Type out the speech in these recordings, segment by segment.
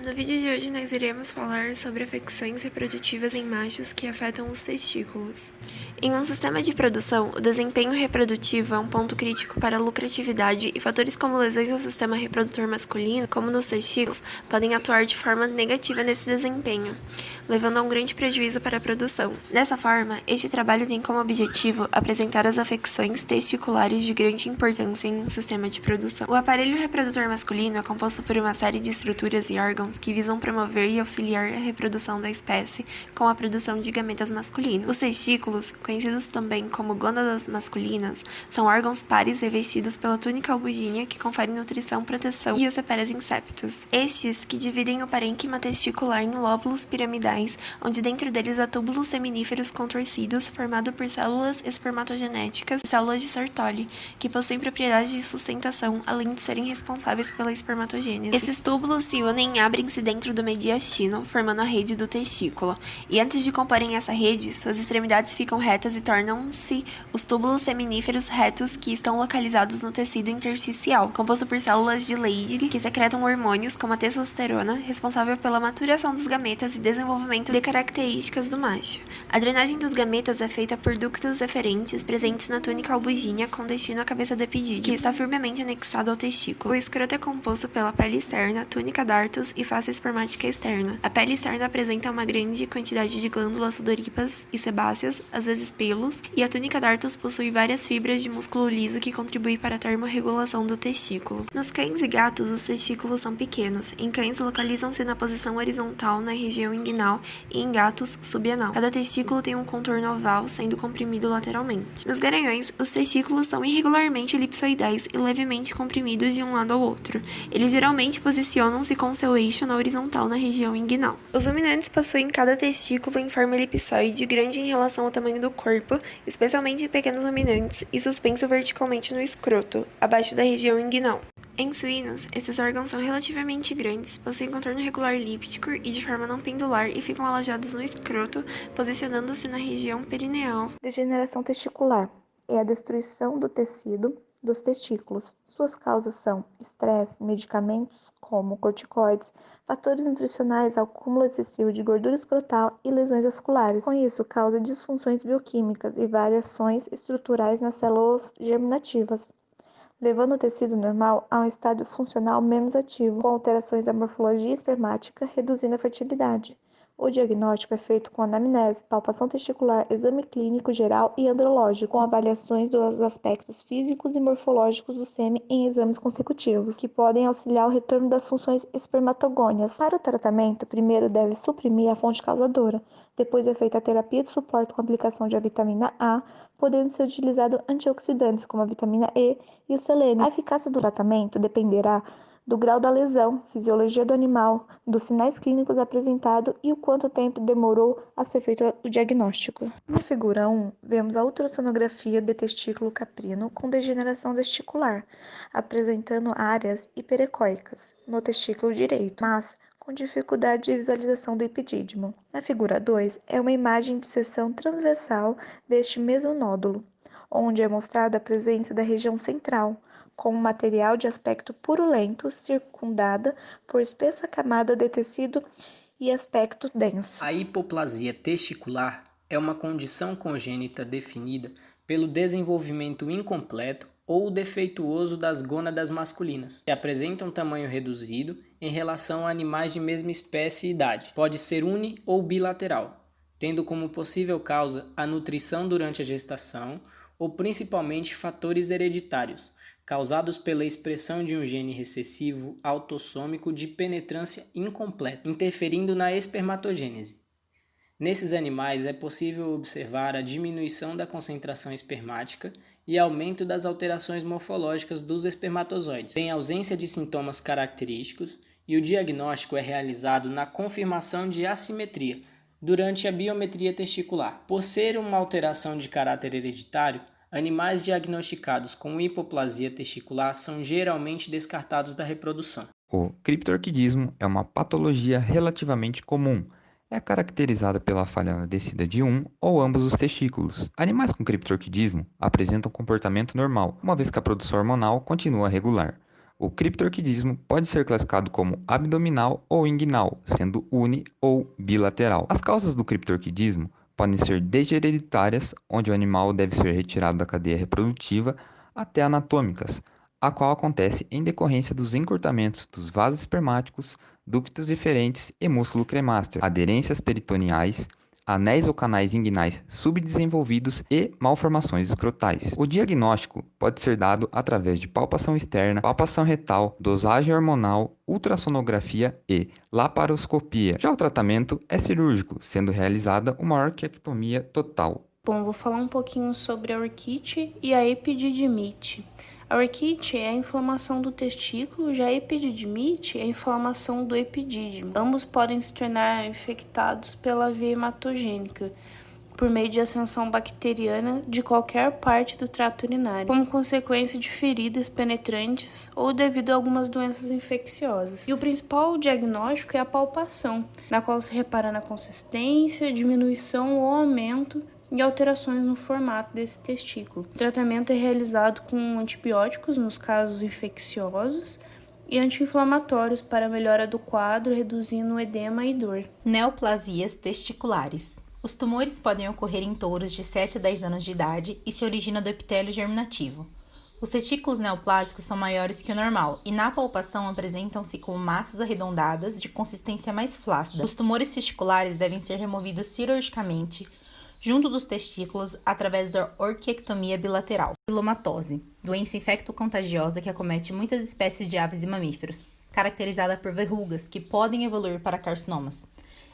No vídeo de hoje nós iremos falar sobre afecções reprodutivas em machos que afetam os testículos. Em um sistema de produção, o desempenho reprodutivo é um ponto crítico para a lucratividade e fatores como lesões ao sistema reprodutor masculino, como nos testículos, podem atuar de forma negativa nesse desempenho, levando a um grande prejuízo para a produção. Dessa forma, este trabalho tem como objetivo apresentar as afecções testiculares de grande importância em um sistema de produção. O aparelho reprodutor masculino é composto por uma série de estruturas e órgãos que visam promover e auxiliar a reprodução da espécie com a produção de gametas masculinos. Os testículos, conhecidos também como gônadas masculinas, são órgãos pares revestidos pela túnica albugínea que confere nutrição, proteção e os separas inseptos. Estes que dividem o parênquima testicular em lóbulos piramidais, onde dentro deles há túbulos seminíferos contorcidos formados por células espermatogenéticas e células de Sertoli, que possuem propriedades de sustentação, além de serem responsáveis pela espermatogênese. Esses túbulos se unem e abrem-se dentro do mediastino, formando a rede do testículo. E antes de comporem essa rede, suas extremidades ficam retas e tornam-se os túbulos seminíferos retos que estão localizados no tecido intersticial, composto por células de Leydig que secretam hormônios como a testosterona, responsável pela maturação dos gametas e desenvolvimento de características do macho. A drenagem dos gametas é feita por ductos eferentes presentes na túnica albugínea com destino à cabeça do epidídimo, que está firmemente anexado ao testículo. O escroto é composto pela pele externa, túnica dartos e face espermática externa. A pele externa apresenta uma grande quantidade de glândulas sudoríparas e sebáceas, às vezes pelos, e a túnica dartos possui várias fibras de músculo liso que contribuem para a termorregulação do testículo. Nos cães e gatos, os testículos são pequenos. Em cães, localizam-se na posição horizontal na região inguinal e em gatos, subanal. Cada testículo tem um contorno oval, sendo comprimido lateralmente. Nos garanhões, os testículos são irregularmente elipsoidais e levemente comprimidos de um lado ao outro. Eles geralmente posicionam-se com seu eixo na horizontal na região inguinal. Os ruminantes possuem cada testículo em forma elipsoide, grande em relação ao tamanho do corpo, especialmente em pequenos ruminantes, e suspenso verticalmente no escroto, abaixo da região inguinal. Em suínos, esses órgãos são relativamente grandes, possuem contorno regular elíptico e de forma não pendular e ficam alojados no escroto, posicionando-se na região perineal. Degeneração testicular é a destruição do tecido dos testículos. Suas causas são estresse, medicamentos como corticoides, fatores nutricionais, acúmulo excessivo de gordura escrotal e lesões vasculares. Com isso, causa disfunções bioquímicas e variações estruturais nas células germinativas, levando o tecido normal a um estado funcional menos ativo, com alterações da morfologia espermática, reduzindo a fertilidade. O diagnóstico é feito com anamnese, palpação testicular, exame clínico geral e andrológico, com avaliações dos aspectos físicos e morfológicos do sêmen em exames consecutivos, que podem auxiliar o retorno das funções espermatogônias. Para o tratamento, primeiro deve suprimir a fonte causadora, depois é feita a terapia de suporte com aplicação de vitamina A, podendo ser utilizado antioxidantes como a vitamina E e o selênio. A eficácia do tratamento dependerá do grau da lesão, fisiologia do animal, dos sinais clínicos apresentados e o quanto tempo demorou a ser feito o diagnóstico. Na figura 1, vemos a ultrassonografia de testículo caprino com degeneração testicular, apresentando áreas hiperecóicas no testículo direito, mas com dificuldade de visualização do epidídimo. Na figura 2, é uma imagem de seção transversal deste mesmo nódulo, onde é mostrada a presença da região central, com material de aspecto purulento, circundada por espessa camada de tecido e aspecto denso. A hipoplasia testicular é uma condição congênita definida pelo desenvolvimento incompleto ou defeituoso das gônadas masculinas, que apresentam tamanho reduzido em relação a animais de mesma espécie e idade. Pode ser uni ou bilateral, tendo como possível causa a nutrição durante a gestação ou principalmente fatores hereditários, causados pela expressão de um gene recessivo autossômico de penetrância incompleta, interferindo na espermatogênese. Nesses animais é possível observar a diminuição da concentração espermática e aumento das alterações morfológicas dos espermatozoides. Tem ausência de sintomas característicos e o diagnóstico é realizado na confirmação de assimetria durante a biometria testicular. Por ser uma alteração de caráter hereditário, animais diagnosticados com hipoplasia testicular são geralmente descartados da reprodução. O criptorquidismo é uma patologia relativamente comum. É caracterizada pela falha na descida de um ou ambos os testículos. Animais com criptorquidismo apresentam comportamento normal, uma vez que a produção hormonal continua regular. O criptorquidismo pode ser classificado como abdominal ou inguinal, sendo uni ou bilateral. As causas do criptorquidismo podem ser desde hereditárias, onde o animal deve ser retirado da cadeia reprodutiva, até anatômicas, a qual acontece em decorrência dos encurtamentos dos vasos espermáticos, ductos diferentes e músculo cremaster, aderências peritoneais, anéis ou canais inguinais subdesenvolvidos e malformações escrotais. O diagnóstico pode ser dado através de palpação externa, palpação retal, dosagem hormonal, ultrassonografia e laparoscopia. Já o tratamento é cirúrgico, sendo realizada uma orquiectomia total. Bom, vou falar um pouquinho sobre a orquite e a epididimite. A orquite é a inflamação do testículo, já a epididimite é a inflamação do epidídimo. Ambos podem se tornar infectados pela via hematogênica, por meio de ascensão bacteriana de qualquer parte do trato urinário, como consequência de feridas penetrantes ou devido a algumas doenças infecciosas. E o principal diagnóstico é a palpação, na qual se repara na consistência, diminuição ou aumento e alterações no formato desse testículo. O tratamento é realizado com antibióticos nos casos infecciosos e anti-inflamatórios para a melhora do quadro, reduzindo o edema e dor. Neoplasias testiculares. Os tumores podem ocorrer em touros de 7 a 10 anos de idade e se originam do epitélio germinativo. Os testículos neoplásicos são maiores que o normal e na palpação apresentam-se como massas arredondadas de consistência mais flácida. Os tumores testiculares devem ser removidos cirurgicamente junto dos testículos através da orquiectomia bilateral. Pilomatose, doença infecto-contagiosa que acomete muitas espécies de aves e mamíferos, caracterizada por verrugas que podem evoluir para carcinomas.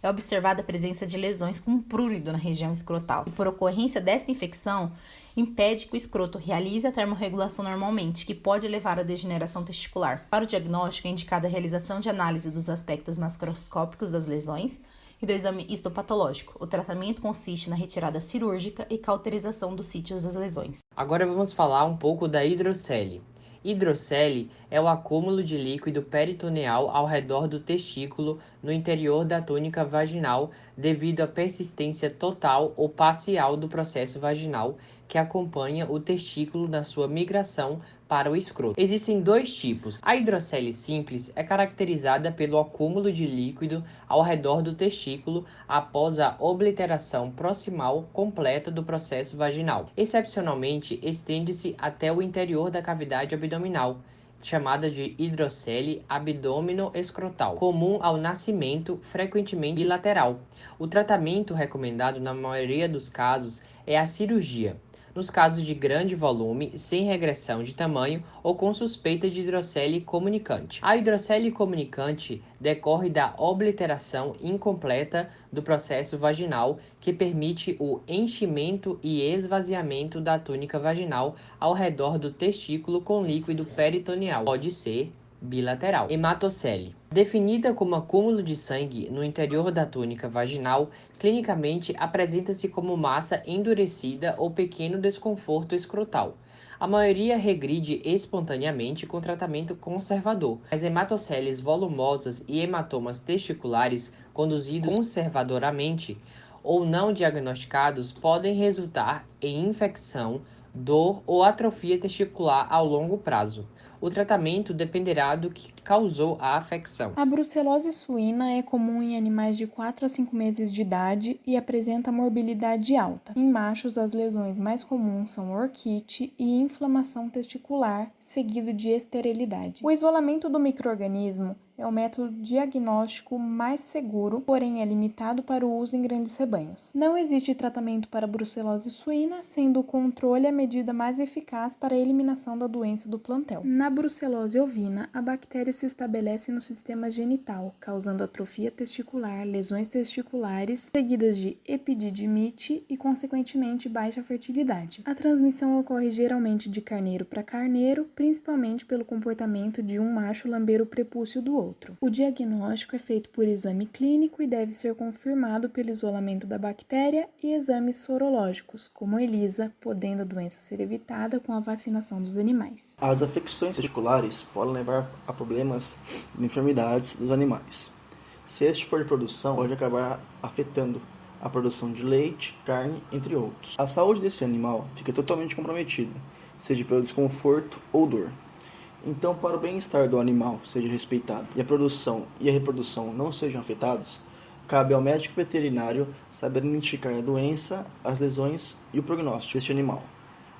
É observada a presença de lesões com prurido na região escrotal e, por ocorrência desta infecção, impede que o escroto realize a termorregulação normalmente, que pode levar à degeneração testicular. Para o diagnóstico é indicada a realização de análise dos aspectos macroscópicos das lesões e do exame histopatológico. O tratamento consiste na retirada cirúrgica e cauterização dos sítios das lesões. Agora vamos falar um pouco da hidrocele. Hidrocele é o acúmulo de líquido peritoneal ao redor do testículo no interior da túnica vaginal devido à persistência total ou parcial do processo vaginal que acompanha o testículo na sua migração para o escroto. Existem dois tipos. A hidrocele simples é caracterizada pelo acúmulo de líquido ao redor do testículo após a obliteração proximal completa do processo vaginal. Excepcionalmente, estende-se até o interior da cavidade abdominal, chamada de hidrocele abdômino-escrotal, comum ao nascimento, frequentemente bilateral. O tratamento recomendado na maioria dos casos é a cirurgia, nos casos de grande volume, sem regressão de tamanho ou com suspeita de hidrocele comunicante. A hidrocele comunicante decorre da obliteração incompleta do processo vaginal, que permite o enchimento e esvaziamento da túnica vaginal ao redor do testículo com líquido peritoneal. Pode ser bilateral. Hematocele. Definida como acúmulo de sangue no interior da túnica vaginal, clinicamente apresenta-se como massa endurecida ou pequeno desconforto escrotal. A maioria regride espontaneamente com tratamento conservador. As hematoceles volumosas e hematomas testiculares conduzidos conservadoramente ou não diagnosticados podem resultar em infecção, dor ou atrofia testicular ao longo prazo. O tratamento dependerá do que causou a afecção. A brucelose suína é comum em animais de 4 a 5 meses de idade e apresenta morbilidade alta. Em machos, as lesões mais comuns são orquite e inflamação testicular, seguido de esterilidade. O isolamento do micro-organismo é o método diagnóstico mais seguro, porém é limitado para o uso em grandes rebanhos. Não existe tratamento para a brucelose suína, sendo o controle a medida mais eficaz para a eliminação da doença do plantel. Na brucelose ovina, a bactéria se estabelece no sistema genital, causando atrofia testicular, lesões testiculares, seguidas de epididimite e, consequentemente, baixa fertilidade. A transmissão ocorre geralmente de carneiro para carneiro, principalmente pelo comportamento de um macho lamber o prepúcio do outro. O diagnóstico é feito por exame clínico e deve ser confirmado pelo isolamento da bactéria e exames sorológicos, como ELISA, podendo a doença ser evitada com a vacinação dos animais. As afecções testiculares podem levar a problemas de enfermidades dos animais. Se este for de produção, pode acabar afetando a produção de leite, carne, entre outros. A saúde desse animal fica totalmente comprometida, seja pelo desconforto ou dor. Então, para o bem-estar do animal seja respeitado e a produção e a reprodução não sejam afetados, cabe ao médico veterinário saber identificar a doença, as lesões e o prognóstico deste animal,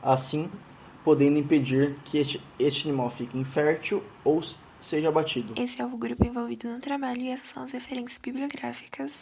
assim podendo impedir que este animal fique infértil ou seja abatido. Esse é o grupo envolvido no trabalho e essas são as referências bibliográficas.